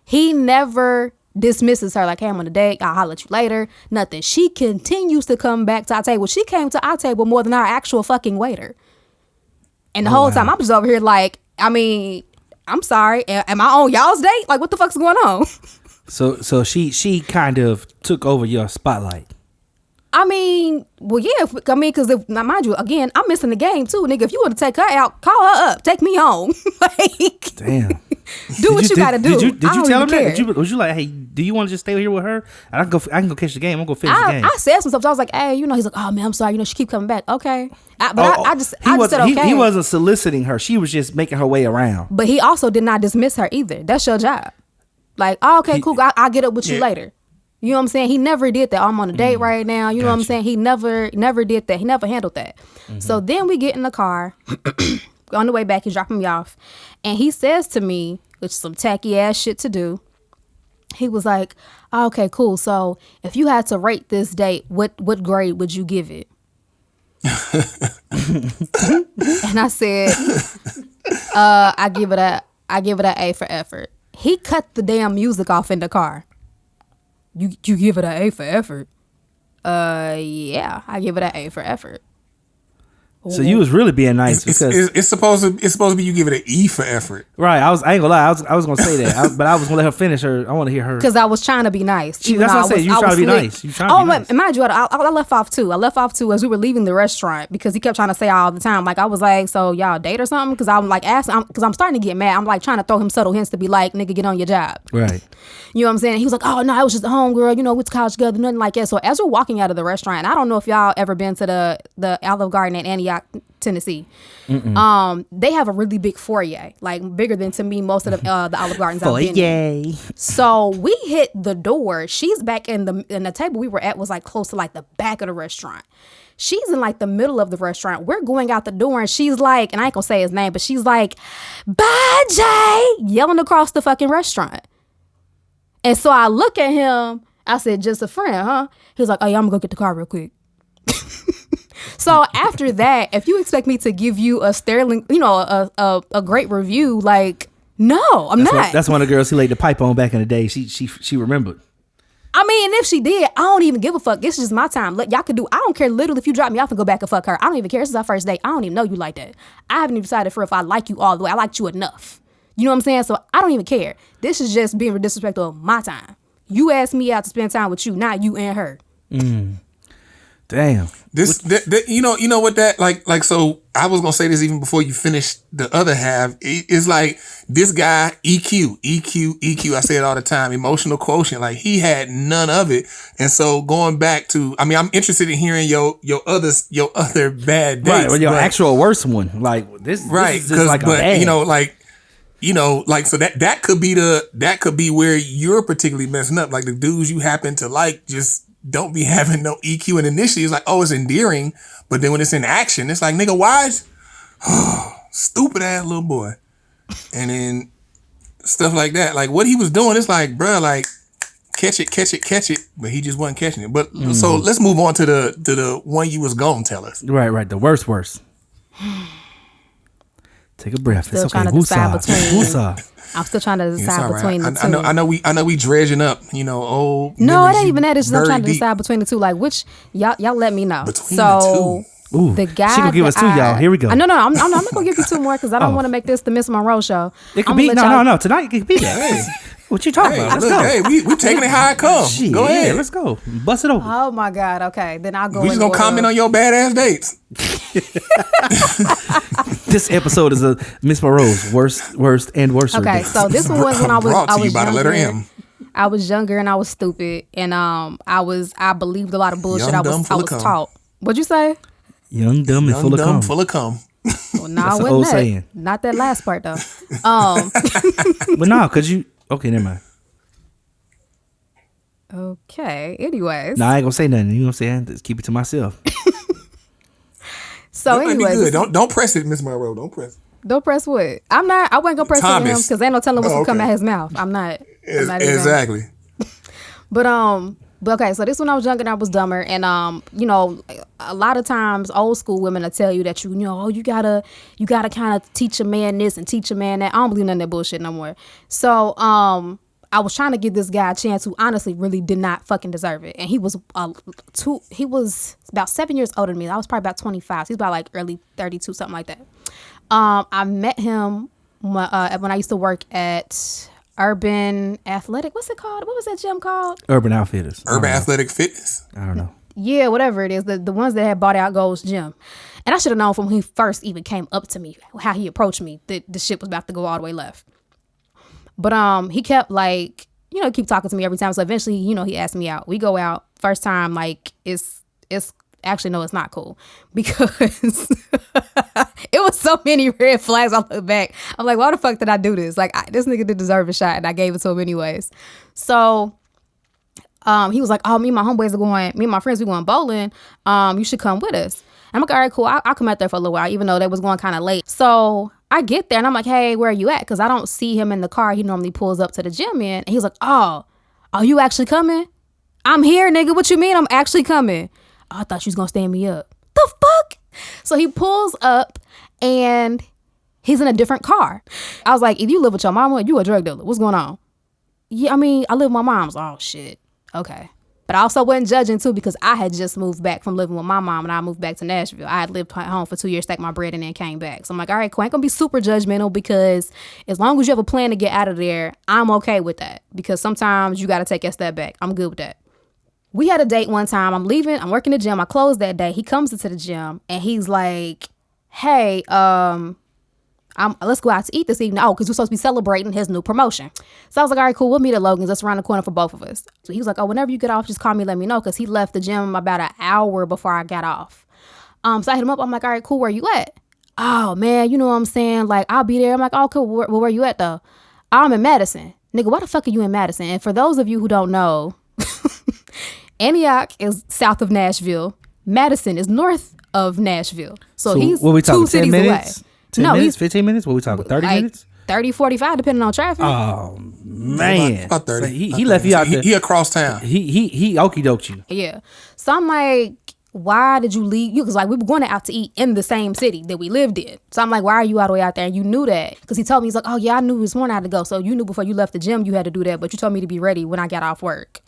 He never dismisses her like, hey, I'm on a date, I'll holler at you later. Nothing. She continues to come back to our table. She came to our table more than our actual fucking waiter. And the whole time I'm just over here like, I mean, I'm sorry. Am I on y'all's date? Like, what the fuck's going on? So she kind of took over your spotlight. I mean, well, yeah. Because now, mind you, again, I'm missing the game too, nigga. If you want to take her out, call her up, take me home. Like, Damn. do what you gotta do. Did you I don't tell him even that? care. Was you like, hey, do you want to just stay here with her? I can go catch the game. I'm gonna finish the game. I said some stuff. So I was like, hey, you know, he's like, oh man, I'm sorry. You know, she keep coming back. Okay, I just said okay. He wasn't soliciting her. She was just making her way around. But he also did not dismiss her either. That's your job. Like, oh, okay, cool. I'll get up with you later. You know what I'm saying? He never did that. I'm on a date right now. You know what I'm saying? He never did that. He never handled that. Mm-hmm. So then we get in the car. On the way back, he's dropping me off. And he says to me, which is some tacky ass shit to do, he was like, oh, okay, cool. So if you had to rate this date, what grade would you give it? And I said, I give it a A for effort. He cut the damn music off in the car. You give it an A for effort? Yeah, I give it an A for effort. So you was really being nice because it's supposed to be you give it an E for effort. Right. I ain't gonna lie. I was gonna say that, but I was gonna let her finish her. I want to hear her because I was trying to be nice. That's what I said. You trying to be nice. You trying to be nice. Mind you, I left off too. I left off too as we were leaving the restaurant because he kept trying to say all the time. Like I was like, so y'all date or something? Because I'm like asking because I'm starting to get mad. I'm like trying to throw him subtle hints to be like, nigga, get on your job. Right. You know what I'm saying? He was like, oh no, it was just a homegirl. You know, we went to college together, nothing like that. So as we're walking out of the restaurant, and I don't know if y'all ever been to the Olive Garden in Antioch, Tennessee. They have a really big foyer, like bigger than to me most of the Olive Gardens I've been in. So we hit the door. She's back in the table we were at was like close to like the back of the restaurant. She's in like the middle of the restaurant. We're going out the door and she's like, and I ain't gonna say his name, but she's like, bye Jay, yelling across the fucking restaurant. And so I look at him. I said, just a friend, huh? He was like, oh yeah, I'm gonna go get the car real quick. So after that, if you expect me to give you a sterling, you know, a great review, like, no, I'm not. That's one of the girls who laid the pipe on back in the day. She remembered. I mean, if she did, I don't even give a fuck. It's just my time. Y'all could do. I don't care. Literally, if you drop me off and go back and fuck her, I don't even care. This is our first date. I don't even know you like that. I haven't even decided for if I like you all the way. I liked you enough. You know what I'm saying? So I don't even care. This is just being disrespectful of my time. You asked me out to spend time with you, not you and her. Damn. You know what that like so I was gonna say this even before you finished the other half. It's like this guy EQ. I say it all the time. Emotional quotient. Like he had none of it. And so going back to, I mean, I'm interested in hearing your other bad dates. Right. Well, your actual worst one. Like this. Right. This is just like a bad. So that could be where you're particularly messing up. Like the dudes you happen to like just don't be having no EQ. And initially it's like, oh, it's endearing. But then when it's in action, it's like, nigga, why is stupid ass little boy. And then stuff like that. Like what he was doing, it's like, bruh, like catch it. But he just wasn't catching it. But so let's move on to the one you was gonna tell us. Right. The worst. Take a breath. Still it's okay. I'm still trying to decide between the two. I know we dredging up, old. No, it ain't even that. It's just I'm trying to decide between the two. Like which y'all let me know. Between the two. Ooh, the guy she gonna give us two, y'all. Here we go. No, I'm not gonna give you two more because I don't want to make this the Miss Munroe show. It could be no. Tonight it could be that. What you talking about? Let's go. Hey, we taking it how it comes. Shit, go ahead. Yeah, let's go. Bust it open. Oh my God. Okay, then I'll go. We just gonna comment on your badass dates. This episode is a Miss Monroe's worst Okay, so this one was when I was by the letter M. I was younger and I was stupid and I believed a lot of bullshit. Young, I was taught. What'd you say? Young, dumb, and full of cum. Well, no, I wasn't saying. Not that last part though. But no, cause you. Okay, never mind. Okay. Anyways. I ain't gonna say nothing. You gonna say just keep it to myself. So anyways, don't press it, Miss Munroe. Don't press. Don't press what? I wasn't gonna press it on him because ain't no telling what's gonna come out his mouth. I'm not exactly. But okay, so this when I was younger and I was dumber, and a lot of times old school women will tell you that you gotta kind of teach a man this and teach a man that. I don't believe none of that bullshit no more. So I was trying to give this guy a chance who honestly really did not fucking deserve it, and he was about 7 years older than me. I was probably about 25. So he's about like early 32, something like that. I met him when I used to work at Urban Athletic. What's it called? What was that gym called? Urban Outfitters. Urban Athletic Fitness. I don't know. Yeah, whatever it is. The ones that had bought out Gold's Gym. And I should have known from when he first even came up to me, how he approached me, that the shit was about to go all the way left. But he kept keep talking to me every time. So eventually, he asked me out. We go out. First time, like it's actually, no, it's not cool because it was so many red flags. I look back. I'm like, why the fuck did I do this? Like, this nigga did deserve a shot, and I gave it to him anyways. So he was like, oh, me and my friends, we going bowling. You should come with us. And I'm like, all right, cool. I'll come out there for a little while, even though they was going kind of late. So I get there, and I'm like, hey, where are you at? Because I don't see him in the car. He normally pulls up to the gym in. And he's like, oh, are you actually coming? I'm here, nigga. What you mean I'm actually coming? Oh, I thought you was going to stand me up. The the fuck? So he pulls up and he's in a different car. I was like, if you live with your mama, you a drug dealer. What's going on? Yeah, I mean, I live with my mom's. Oh, shit. Okay. But I also wasn't judging, too, because I had just moved back from living with my mom and I moved back to Nashville. I had lived at home for 2 years, stacked my bread, and then came back. So I'm like, all right, cool. I ain't going to be super judgmental because as long as you have a plan to get out of there, I'm okay with that. Because sometimes you got to take a step back. I'm good with that. We had a date one time. I'm leaving. I'm working the gym. I closed that day. He comes into the gym and he's like, hey, let's go out to eat this evening. Oh, because we're supposed to be celebrating his new promotion. So I was like, all right, cool. We'll meet at Logan's. That's around the corner for both of us. So he was like, oh, whenever you get off, just call me, let me know. Because he left the gym about an hour before I got off. So I hit him up. I'm like, all right, cool. Where you at? Oh, man, you know what I'm saying? Like, I'll be there. I'm like, oh, cool. Where you at, though? I'm in Madison. Nigga, why the fuck are you in Madison? And for those of you who don't know, Antioch is south of Nashville. Madison is north of Nashville. So he's what we talking, 2 cities 10 minutes? away. 10 no, minutes, 15 minutes? What are we talking, 30 minutes? 30, 45, depending on traffic. Oh, man. About 30. So he left you out there. He across town. He okey-doked you. Yeah. So I'm like, why did you leave? Because like we were going out to eat in the same city that we lived in. So I'm like, why are you all the way out there? And you knew that. Because he told me, he's like, oh, yeah, I knew this morning I had to go. So you knew before you left the gym you had to do that. But you told me to be ready when I got off work.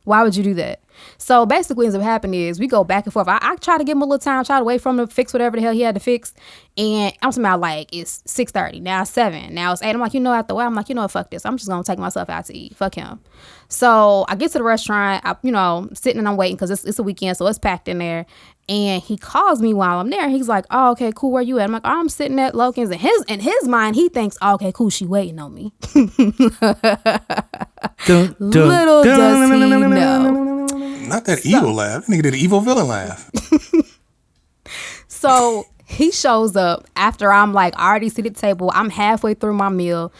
Why would you do that? So basically what ends up happening is we go back and forth. I try to give him a little time, try to wait for him to fix whatever the hell he had to fix. And I'm talking about like it's 6:30. Now it's 7. Now it's 8. I'm like, after a while, I'm like, fuck this. I'm just going to take myself out to eat. Fuck him. So I get to the restaurant, sitting and I'm waiting because it's a weekend. So it's packed in there. And he calls me while I'm there. He's like, oh, okay, cool. Where you at? I'm like, oh, I'm sitting at Logan's. And in his mind, he thinks, oh, okay, cool. She waiting on me. Little does he know. Not that evil laugh. That nigga did an evil villain laugh. So he shows up after I'm like already seated at the table. I'm halfway through my meal.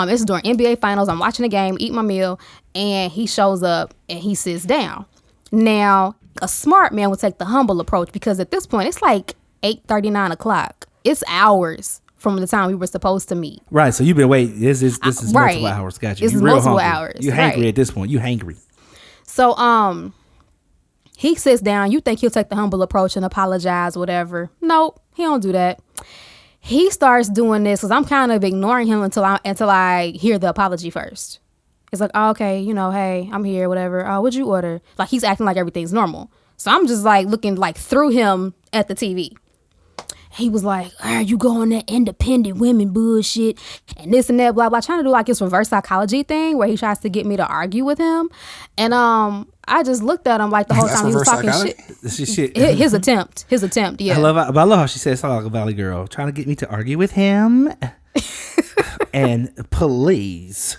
This is during NBA finals. I'm watching the game, eat my meal. And he shows up and he sits down. Now, a smart man would take the humble approach because at this point, it's like 8:30, 9 o'clock. It's hours from the time we were supposed to meet. Right. So you've been waiting. This is right. multiple hours. Gotcha. This You is real multiple hungry. hours. You hangry right. at this point. You hangry. So he sits down. You think he'll take the humble approach and apologize, whatever. Nope, he don't do that. He starts doing this because I'm kind of ignoring him until I hear the apology first. It's like, oh, okay, hey, I'm here, whatever. Oh, what'd you order? Like he's acting like everything's normal. So I'm just like looking like through him at the TV. He was like, you going that independent women bullshit and this and that, blah, blah, trying to do like this reverse psychology thing where he tries to get me to argue with him. And I just looked at him like the whole time he was talking shit. His attempt, yeah. I love how she said something like a Valley girl, trying to get me to argue with him. And please.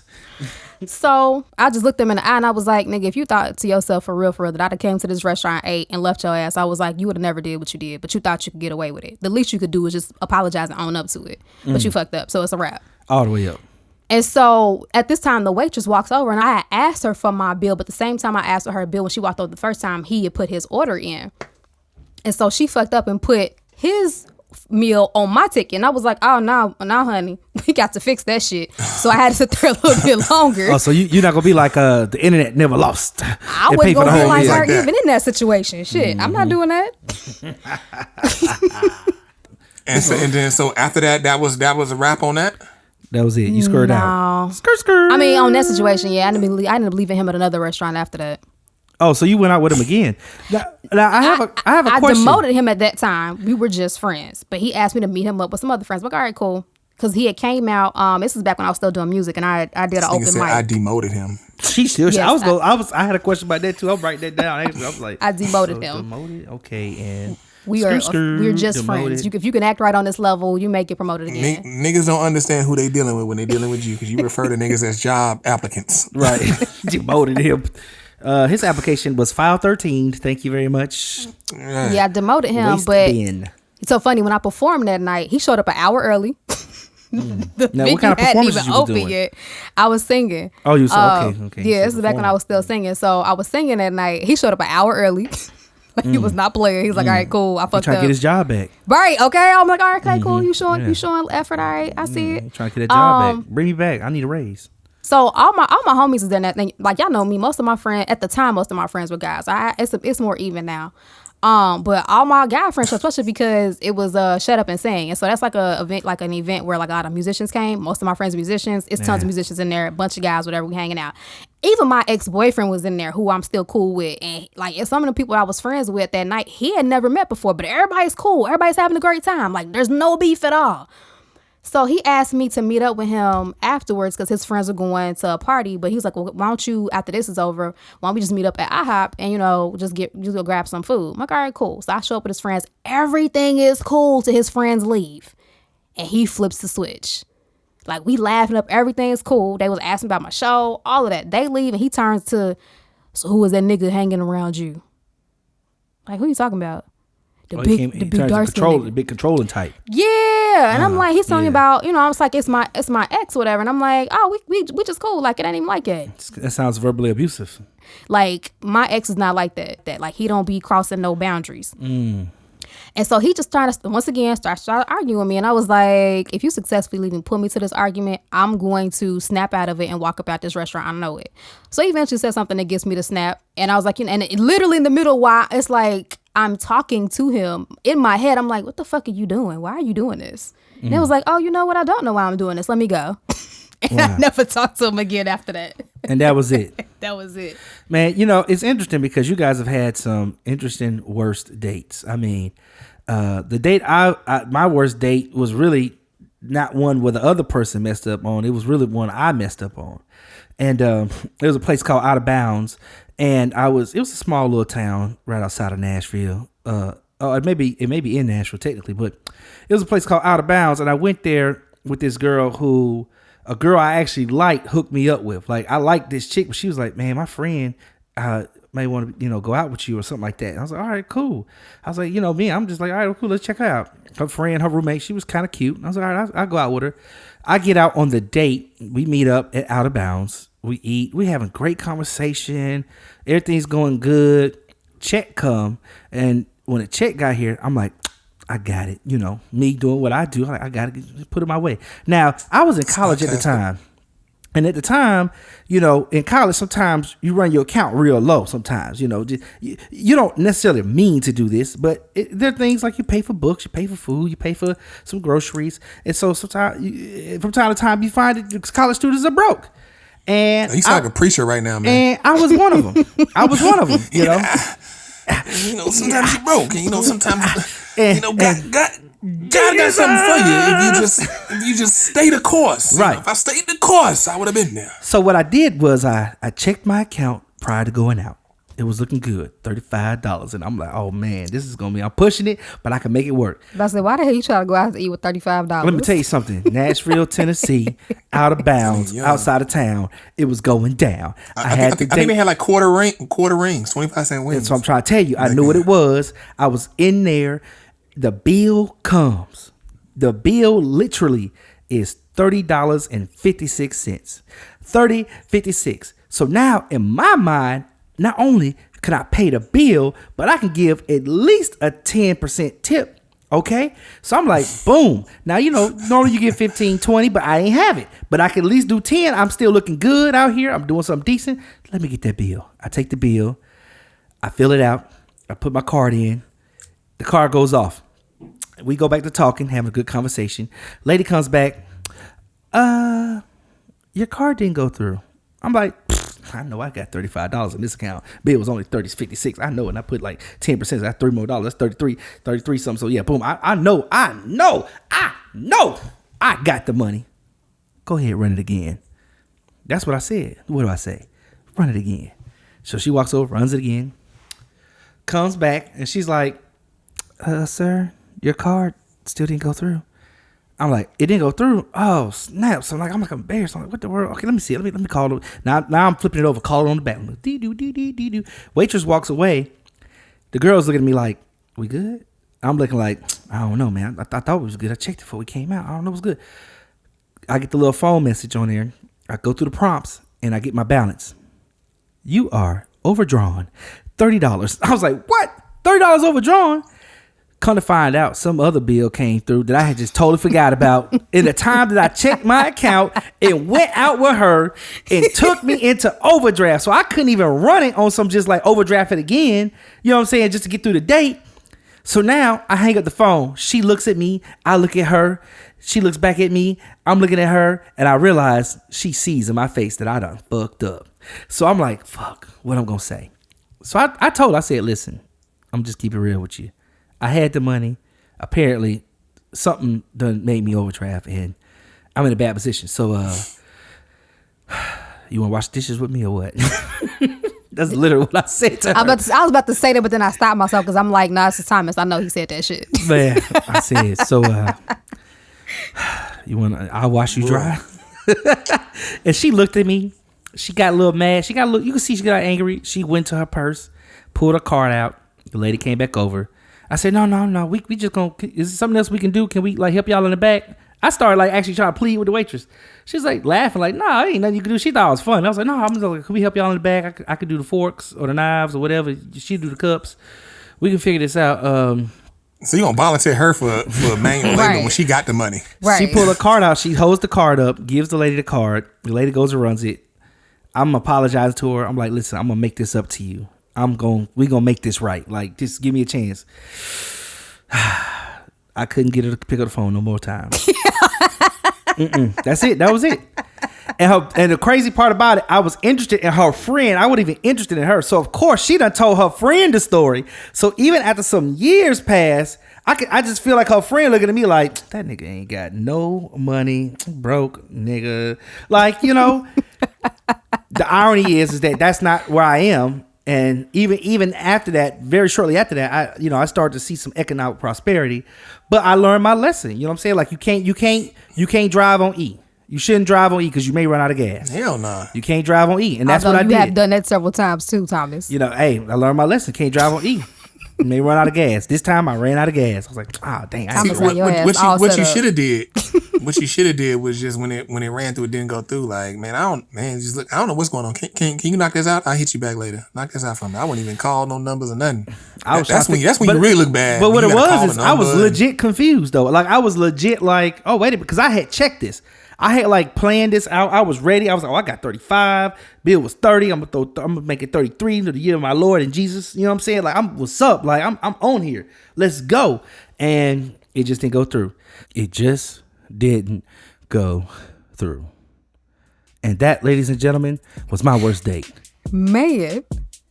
So I just looked him in the eye and I was like, nigga, if you thought to yourself for real that I'd have came to this restaurant, ate, and left your ass, I was like, you would have never did what you did, but you thought you could get away with it. The least you could do is just apologize and own up to it. But you fucked up, so it's a wrap. All the way up. And so at this time, the waitress walks over and I had asked her for my bill, but the same time I asked for her bill when she walked over the first time, he had put his order in. And so she fucked up and put his meal on my ticket. And I was like, oh, no, honey, we got to fix that shit. So I had to sit there a little bit longer. Oh, so you're not going to be like the Internet Never Lost. I wasn't going to be like her even in that situation. Shit, I'm not doing that. And then after that was a wrap on that? That was it. You skirted out. Skirt. I mean, on that situation, yeah, I didn't end up leaving him at another restaurant after that. Oh, so you went out with him again? Now I have a question. I demoted him at that time. We were just friends, but he asked me to meet him up with some other friends. Like, all right, cool, because he had came out. This was back when I was still doing music, and I did an open mic. I demoted him. She still. Yes, I had a question about that too. I'll write that down. I was like, I demoted him. Demoted. Okay, and we're just friends. If you can act right on this level, you may get promoted again. Niggas don't understand who they dealing with when they dealing with you because you refer to niggas as job applicants. Right. Demoted him. His application was file 13. Thank you very much. Yeah, I demoted him, but it's so funny when I performed that night. He showed up an hour early. The now, what kind of performances you were doing? Yet. I was singing. Oh, you said okay. Yeah, this is back when I was still singing. So I was singing that night. He showed up an hour early. He was not playing. He's like, all right, cool. I fucked up. Trying to get his job back. Right. Okay. I'm like, all right, okay, cool. You showing effort. All right. I see it. Trying to get that job back. Bring me back. I need a raise. So all my homies is there. Like y'all know me. Most of my friends were guys. It's more even now. But all my guy friends, especially because it was Shut Up and Sing, and so that's like an event where like a lot of musicians came. Most of my friends are musicians. It's tons of musicians in there, a bunch of guys, whatever, we hanging out. Even my ex-boyfriend was in there, who I'm still cool with, and like some of the people I was friends with that night, he had never met before, but everybody's cool, everybody's having a great time. Like there's no beef at all. So he asked me to meet up with him afterwards because his friends were going to a party. But he was like, well, why don't you, after this is over, why don't we just meet up at IHOP and, just go grab some food. I'm like, all right, cool. So I show up with his friends. Everything is cool till his friends leave. And he flips the switch. Like, we laughing up. Everything is cool. They was asking about my show, all of that. They leave and he turns to, so who is that nigga hanging around you? Like, who you talking about? The big controlling type. Yeah, and I'm like, he's telling me about, I was like, it's my ex, whatever, and I'm like, oh, we just cool, like it ain't even like it. That sounds verbally abusive. Like my ex is not like that. That like he don't be crossing no boundaries. And so he just started arguing with me, and I was like, if you successfully even put me to this argument, I'm going to snap out of it and walk up out this restaurant. I know it. So he eventually said something that gets me to snap, and I was like, and it literally in the middle, while it's like I'm talking to him in my head, I'm like, what the fuck are you doing? Why are you doing this? And it was like, oh, you know what? I don't know why I'm doing this. Let me go. And I never talked to him again after that. And that was it. That was it. Man, it's interesting because you guys have had some interesting worst dates. I mean, the date my worst date was really not one where the other person messed up on. It was really one I messed up on. And there was a place called Out of Bounds. And it was a small little town right outside of Nashville. It may be in Nashville technically, but it was a place called Out of Bounds. And I went there with this girl a girl I actually liked hooked me up with. Like, I liked this chick, but she was like, man, my friend may want to, go out with you or something like that. And I was like, all right, cool. I was like, me, I'm just like, all right, cool, let's check her out. Her friend, her roommate, she was kind of cute. And I was like, all right, I'll go out with her. I get out on the date. We meet up at Out of Bounds. We eat. We having great conversation. Everything's going good. Check come. And when the check got here, I'm like, I got it. Me doing what I do. I got to put it my way. Now, I was in college at the time. And at the time, in college, sometimes you run your account real low sometimes. You don't necessarily mean to do this, but there are things like you pay for books, you pay for food, you pay for some groceries. And so sometimes, from time to time, you find that college students are broke. And you sound like a preacher right now, man. And I was one of them. Sometimes you're broke, and sometimes God got something for you if you just stay the course. Right. If I stayed the course, I would have been there. So what I did was I checked my account prior to going out. It was looking good, $35, and I'm like, oh man, this is gonna be. I'm pushing it, but I can make it work. But I said, why the hell you try to go out to eat with $35? Let me tell you something. Nashville, Tennessee, Out of Bounds, outside of town. It was going down. I think they had like quarter rings, 25-cent wings. So I'm trying to tell you, I knew what it was. I was in there. The bill comes. The bill literally is $30.56. $30.56. So now in my mind, not only can I pay the bill, but I can give at least a 10% tip. Okay. So I'm like, boom. Now, normally you get 15, 20, but I ain't have it. But I can at least do 10. I'm still looking good out here. I'm doing something decent. Let me get that bill. I take the bill. I fill it out. I put my card in. The card goes off. We go back to talking, having a good conversation. Lady comes back. Your card didn't go through. I'm like, I know I got $35 in this account. Bill was only $30.56. I know, and I put like 10%. That's $3 more. That's 33 something. So yeah, boom. I know. I got the money. Go ahead, run it again. That's what I said. What do I say? Run it again. So she walks over, runs it again, comes back, and she's like, sir, your card still didn't go through. I'm like, it didn't go through. Oh, snap. So I'm like embarrassed. I'm like, what the world? Okay, let me see. Let me call it. Now I'm flipping it over. Call it on the back. I'm like, dee-doo. Waitress walks away. The girl's looking at me like, we good? I'm looking like, I don't know, man. I thought it was good. I checked it before we came out. I don't know it was good. I get the little phone message on there. I go through the prompts and I get my balance. You are overdrawn $30. I was like, what? $30 overdrawn? Come to find out, some other bill came through that I had just totally forgot about. In the time that I checked my account, it went out with her and took me into overdraft. So I couldn't even run it on some just like overdraft it again. You know what I'm saying? Just to get through the date. So now I hang up the phone. She looks at me. I look at her. She looks back at me. I'm looking at her. And I realize she sees in my face that I done fucked up. So I'm like, fuck, what I'm going to say? So I said, listen, I'm just keep it real with you. I had the money. Apparently, something done made me overdraft, and I'm in a bad position. So, you want to wash dishes with me or what? That's literally what I said to her. I was about to say that, but then I stopped myself because I'm like, nah, it's Thomas. I know he said that shit. Man, I said, so, I'll wash you dry. And she looked at me. She got a little mad. You can see she got angry. She went to her purse, pulled her card out. The lady came back over. I said, no. We just gonna. Is there something else we can do? Can we like help y'all in the back? I started like actually trying to plead with the waitress. She's like laughing, like, nah, ain't nothing you can do. She thought it was fun. I was like, no, I'm just like, can we help y'all in the back? I could do the forks or the knives or whatever. She do the cups. We can figure this out. So you gonna volunteer her for manual labor when she got the money? Right. She pulled a card out. She holds the card up, gives the lady the card. The lady goes and runs it. I'm apologizing to her. I'm like, listen, I'm gonna make this up to you. We gonna make this right. Like, just give me a chance. I couldn't get her to pick up the phone no more times. That's it. That was it. And the crazy part about it, I was interested in her friend. I wasn't even interested in her. So of course she done told her friend the story. So even after some years passed, I just feel like her friend looking at me like, that nigga ain't got no money, broke nigga. Like, you know, the irony is that that's not where I am. And even after that, very shortly after that, I started to see some economic prosperity, but I learned my lesson. You know what I'm saying? Like you can't drive on E. You shouldn't drive on E because you may run out of gas. Hell nah. You can't drive on E, and that's what I did. You have done that several times too, Thomas. You know, hey, I learned my lesson. Can't drive on E. You may run out of gas. This time I ran out of gas. I was like, dang. Thomas, what you should have did. What you should have did was just when it ran through, it didn't go through. Like, I don't know what's going on. Can you knock this out? I'll hit you back later. Knock this out for me. I wouldn't even call no numbers or nothing. That's when you really look bad. But what it was is I was legit confused though. Like I was legit like, oh wait a minute, because I had checked this. I had like planned this out. I was ready. I was like, I got 35. Bill was 30. I'm gonna make it 33 to the year of my Lord and Jesus. You know what I'm saying? Like, what's up? Like, I'm on here. Let's go. And it just didn't go through. It just didn't go through. And that, ladies and gentlemen, was my worst date. Man.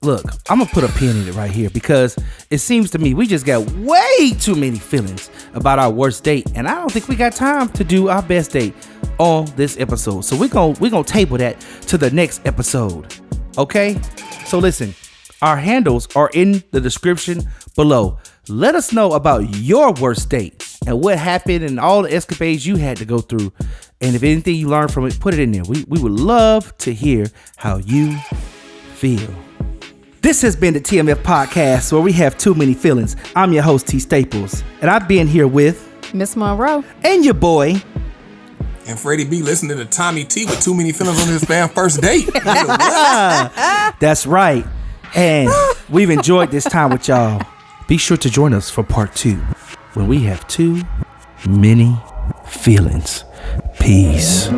Look, I'm going to put a pin in it right here because it seems to me we just got way too many feelings about our worst date. And I don't think we got time to do our best date on this episode. So we're gonna table that to the next episode. Okay? So listen, our handles are in the description below. Let us know about your worst date and what happened and all the escapades you had to go through. And if anything you learned from it, put it in there. We would love to hear how you feel. This has been the TMF Podcast, where we have too many feelings. I'm your host, T Staples, and I've been here with Miss Munroe and your boy. And Freddie B listening to Tommy T with too many feelings on his damn first date. That's right. And we've enjoyed this time with y'all. Be sure to join us for part 2, when we have too many feelings. Peace.